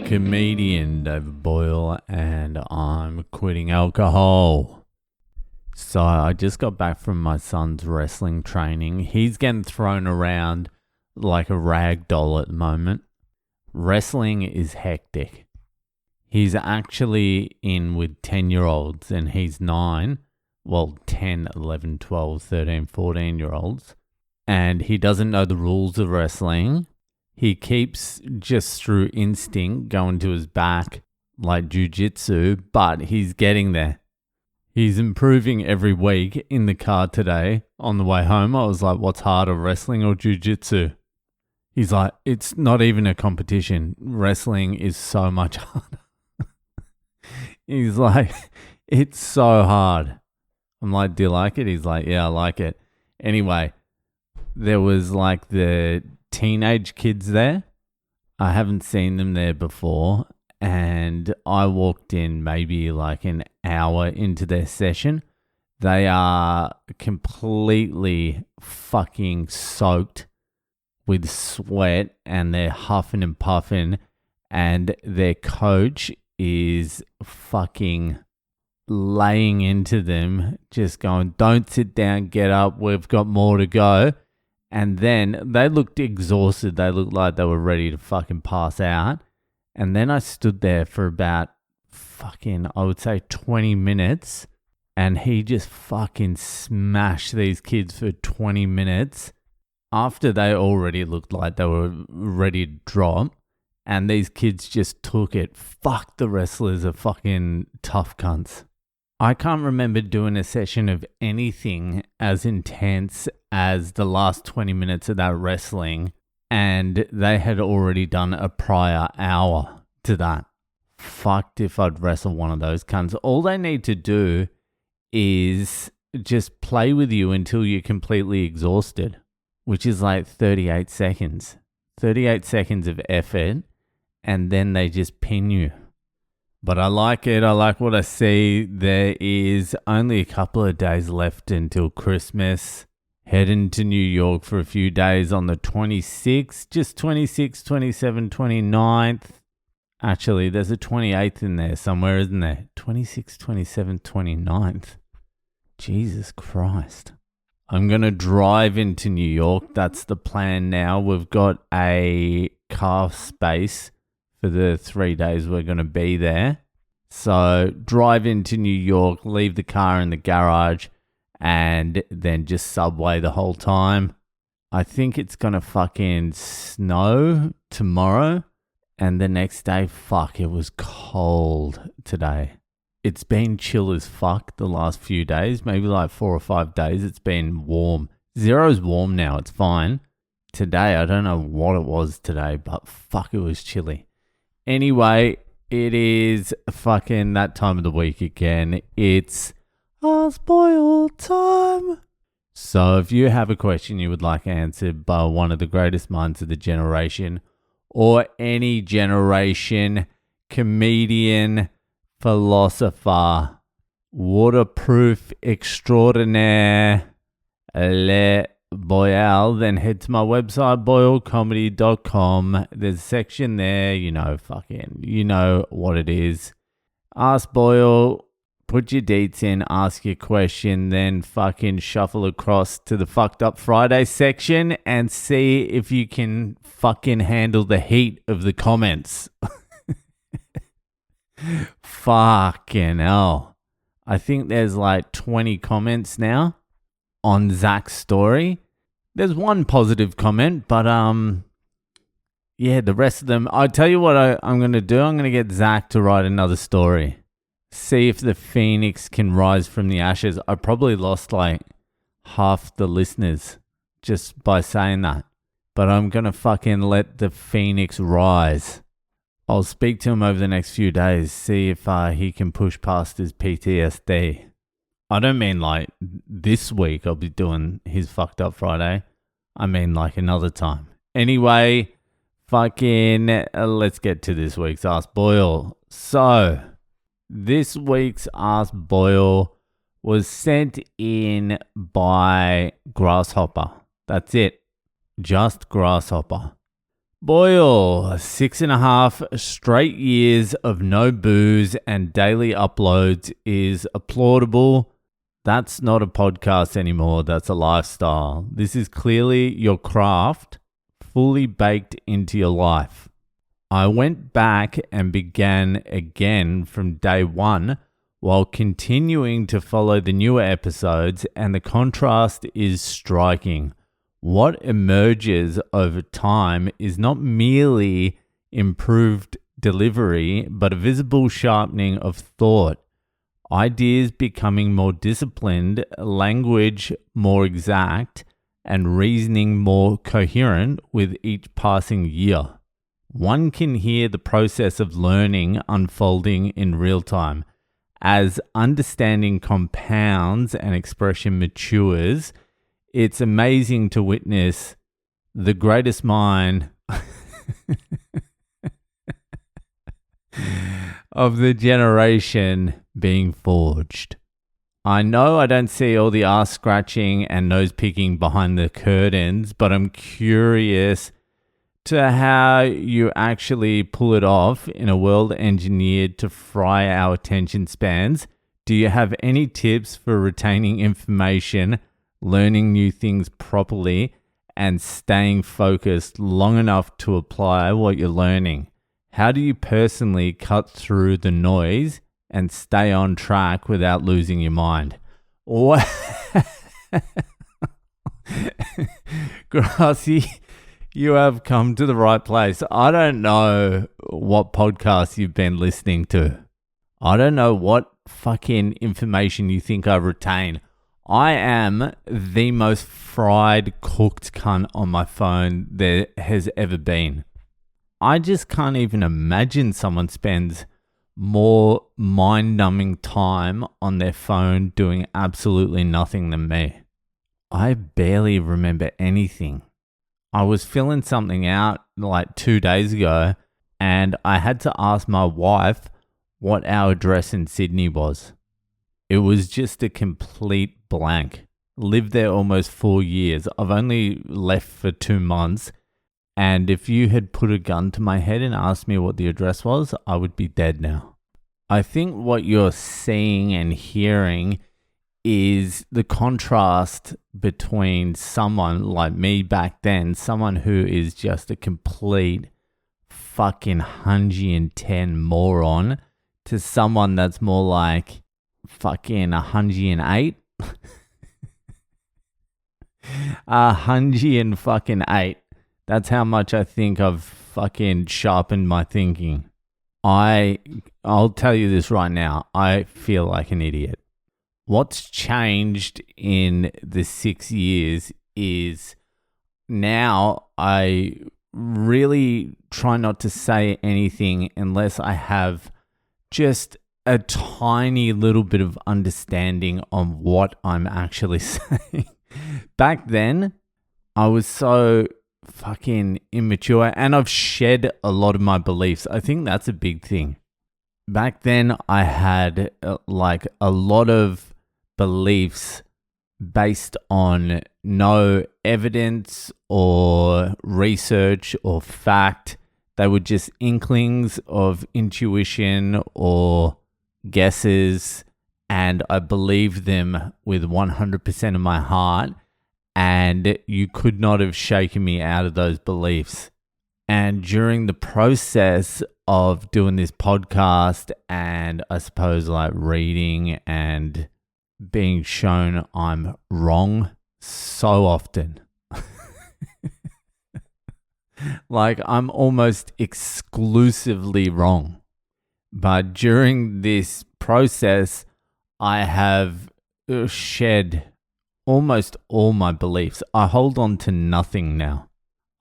comedian David Boyle, and I'm quitting alcohol. So I just got back from my son's wrestling training. He's getting thrown around like a rag doll at the moment. Wrestling is hectic. He's actually in with 10-year-olds and he's 9. Well, 10, 11, 12, 13, 14-year-olds. And he doesn't know the rules of wrestling. He keeps just through instinct going to his back like jiu-jitsu, but he's getting there. He's improving every week. In the car today on the way home, I was like, what's harder, wrestling or jiu-jitsu? He's like, it's not even a competition. Wrestling is so much harder. He's like, it's so hard. I'm like, do you like it? He's like, yeah, I like it. Anyway, there was like the teenage kids there. I haven't seen them there before. And I walked in maybe like an hour into their session. They are completely fucking soaked with sweat and they're huffing and puffing. And their coach is fucking laying into them, just going, don't sit down, get up, we've got more to go. And then they looked exhausted. They looked like they were ready to fucking pass out. And then I stood there for about I would say 20 minutes. And he just fucking smashed these kids for 20 minutes after they already looked like they were ready to drop. And these kids just took it. Fuck, the wrestlers are fucking tough cunts. I can't remember doing a session of anything as intense as the last 20 minutes of that wrestling, and they had already done a prior hour to that. Fucked if I'd wrestle one of those cunts. All they need to do is just play with you until you're completely exhausted, which is like 38 seconds. 38 seconds of effort, and then they just pin you. But I like it. I like what I see. There is only a couple of days left until Christmas. Heading to New York for a few days on the 26th. Just 26th, 27th, 29th. Actually, there's a 28th in there somewhere, isn't there? 26th, 27th, 29th. Jesus Christ. I'm going to drive into New York. That's the plan now. We've got a car space for the 3 days we're going to be there. So drive into New York, leave the car in the garage, and then just subway the whole time. I think it's going to fucking snow tomorrow. And the next day, fuck, it was cold today. It's been chill as fuck the last few days, maybe like 4 or 5 days. It's been warm. Zero's warm now, it's fine. Today, I don't know what it was today, but fuck, it was chilly. Anyway, it is fucking that time of the week again. It's Ask Boyle time. So if you have a question you would like answered by one of the greatest minds of the generation, or any generation, comedian, philosopher, waterproof extraordinaire, Le Boyle, then head to my website, boylecomedy.com. There's a section there, you know what it is. Ask Boyle, put your deets in, ask your question, then fucking shuffle across to the Fucked Up Friday section and see if you can fucking handle the heat of the comments. Fucking hell. I think there's like 20 comments now on Zach's story. There's one positive comment, but yeah, the rest of them, I'll tell you what I'm going to do. I'm going to get Zach to write another story. See if the phoenix can rise from the ashes. I probably lost like half the listeners just by saying that. But I'm going to fucking let the phoenix rise. I'll speak to him over the next few days, see if he can push past his PTSD. I don't mean like this week I'll be doing his Fucked Up Friday. I mean like another time. Anyway, fucking let's get to this week's Ask Boyle. So, this week's Ask Boyle was sent in by Grasshopper. That's it. Just Grasshopper. Boyle, 6.5 straight years of no booze and daily uploads is applaudable. That's not a podcast anymore. That's a lifestyle. This is clearly your craft, fully baked into your life. I went back and began again from day one while continuing to follow the newer episodes, and the contrast is striking. What emerges over time is not merely improved delivery, but a visible sharpening of thought, ideas becoming more disciplined, language more exact, and reasoning more coherent with each passing year. One can hear the process of learning unfolding in real time. As understanding compounds and expression matures, it's amazing to witness the greatest mind of the generation being forged. I know I don't see all the ass scratching and nose picking behind the curtains, but I'm curious to how you actually pull it off in a world engineered to fry our attention spans. Do you have any tips for retaining information, learning new things properly, and staying focused long enough to apply what you're learning? How do you personally cut through the noise and stay on track without losing your mind? Grassy, you have come to the right place. I don't know what podcasts you've been listening to. I don't know what fucking information you think I retain. I am the most fried, cooked cunt on my phone there has ever been. I just can't even imagine someone spends more mind-numbing time on their phone doing absolutely nothing than me. I barely remember anything. I was filling something out like 2 days ago, and I had to ask my wife what our address in Sydney was. It was just a complete blank. Lived there almost 4 years. I've only left for 2 months. And if you had put a gun to my head and asked me what the address was, I would be dead now. I think what you're seeing and hearing is the contrast between someone like me back then, someone who is just a complete fucking 110 moron, to someone that's more like fucking 108. 108. That's how much I think I've fucking sharpened my thinking. I'll tell you this right now. I feel like an idiot. What's changed in the 6 years is now I really try not to say anything unless I have just a tiny little bit of understanding on what I'm actually saying. Back then, I was so fucking immature, and I've shed a lot of my beliefs. I think that's a big thing. Back then, I had like a lot of beliefs based on no evidence or research or fact. They were just inklings of intuition or guesses, and I believed them with 100% of my heart, and you could not have shaken me out of those beliefs. And during the process of doing this podcast, and I suppose like reading and being shown I'm wrong so often, like I'm almost exclusively wrong. But during this process, I have shed almost all my beliefs. I hold on to nothing now.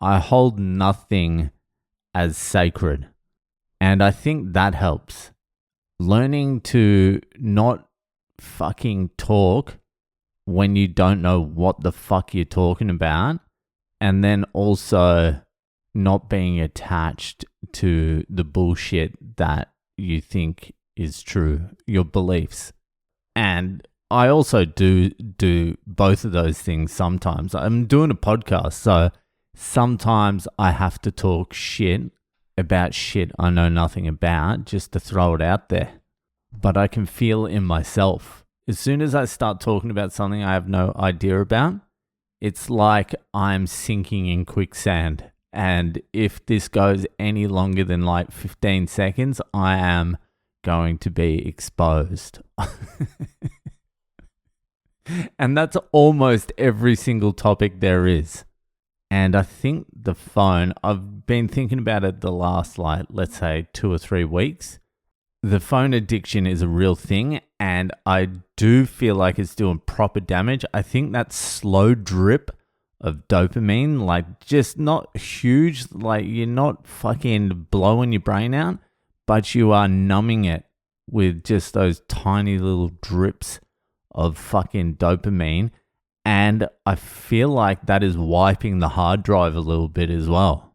I hold nothing as sacred. And I think that helps. Learning to not fucking talk when you don't know what the fuck you're talking about. And then also not being attached to the bullshit that you think is true, your beliefs. And I also do both of those things sometimes. I'm doing a podcast, so Sometimes I have to talk shit about shit I know nothing about just to throw it out there. But I can feel in myself. As soon as I start talking about something I have no idea about, it's like I'm sinking in quicksand. And if this goes any longer than like 15 seconds, I am going to be exposed. And that's almost every single topic there is. And I think the phone, I've been thinking about it the last, like, let's say 2 or 3 weeks. The phone addiction is a real thing, and I do feel like it's doing proper damage. I think that slow drip of dopamine, like just not huge, like you're not fucking blowing your brain out, but you are numbing it with just those tiny little drips of fucking dopamine. And I feel like that is wiping the hard drive a little bit as well.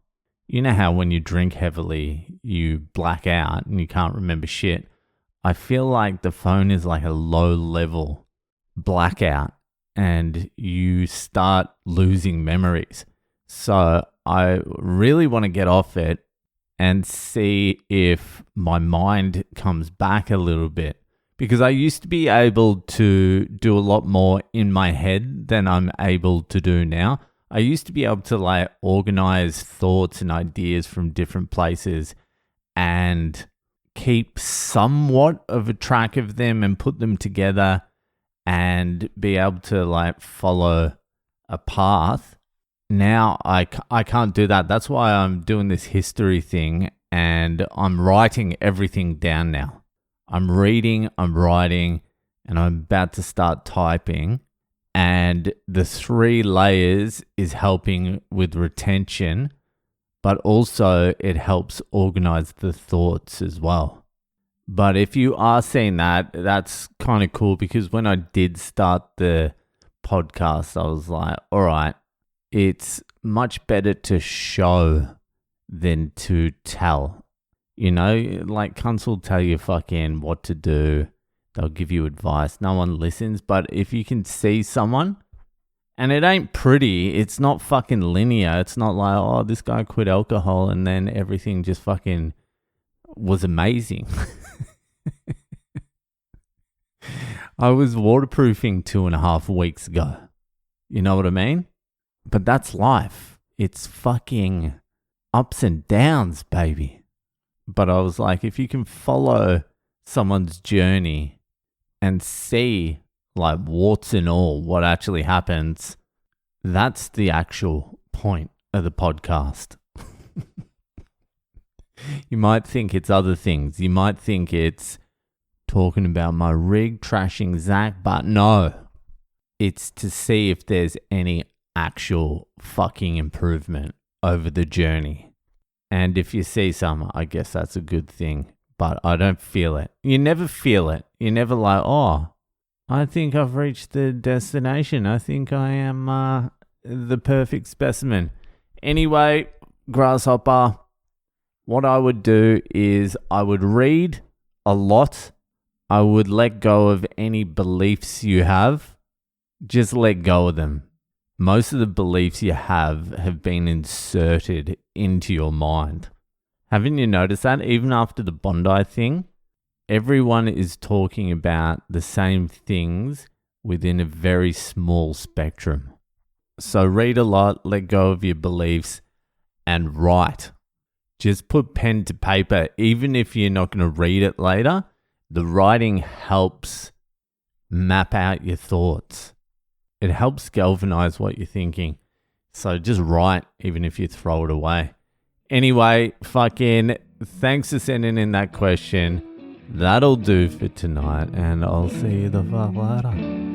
You know how when you drink heavily, you black out and you can't remember shit. I feel like the phone is like a low level blackout and you start losing memories. So I really want to get off it and see if my mind comes back a little bit. Because I used to be able to do a lot more in my head than I'm able to do now. I used to be able to like organize thoughts and ideas from different places and keep somewhat of a track of them and put them together and be able to like follow a path. Now I can't do that. That's why I'm doing this history thing and I'm writing everything down now. I'm reading, I'm writing, and I'm about to start typing. And the 3 layers is helping with retention, but also it helps organize the thoughts as well. But if you are seeing that, that's kind of cool because when I did start the podcast, I was like, all right, it's much better to show than to tell. You know, like cunts will tell you fucking what to do. They'll give you advice. No one listens. But if you can see someone, and it ain't pretty, it's not fucking linear. It's not like, oh, this guy quit alcohol and then everything just fucking was amazing. I was waterproofing 2.5 weeks ago. You know what I mean? But that's life. It's fucking ups and downs, baby. But I was like, if you can follow someone's journey and see, like, warts and all, what actually happens, that's the actual point of the podcast. You might think it's other things. You might think it's talking about my rig, trashing Zach, but no. It's to see if there's any actual fucking improvement over the journey. And if you see some, I guess that's a good thing. But I don't feel it. You never feel it. You're never like, oh, I think I've reached the destination. I think I am the perfect specimen. Anyway, grasshopper, what I would do is I would read a lot. I would let go of any beliefs you have. Just let go of them. Most of the beliefs you have been inserted into your mind. Haven't you noticed that? Even after the Bondi thing, everyone is talking about the same things within a very small spectrum. So read a lot, let go of your beliefs, and write. Just put pen to paper. Even if you're not going to read it later, the writing helps map out your thoughts. It helps galvanize what you're thinking. So just write, even if you throw it away. Anyway, fucking thanks for sending in that question. That'll do for tonight, and I'll see you the fuck later.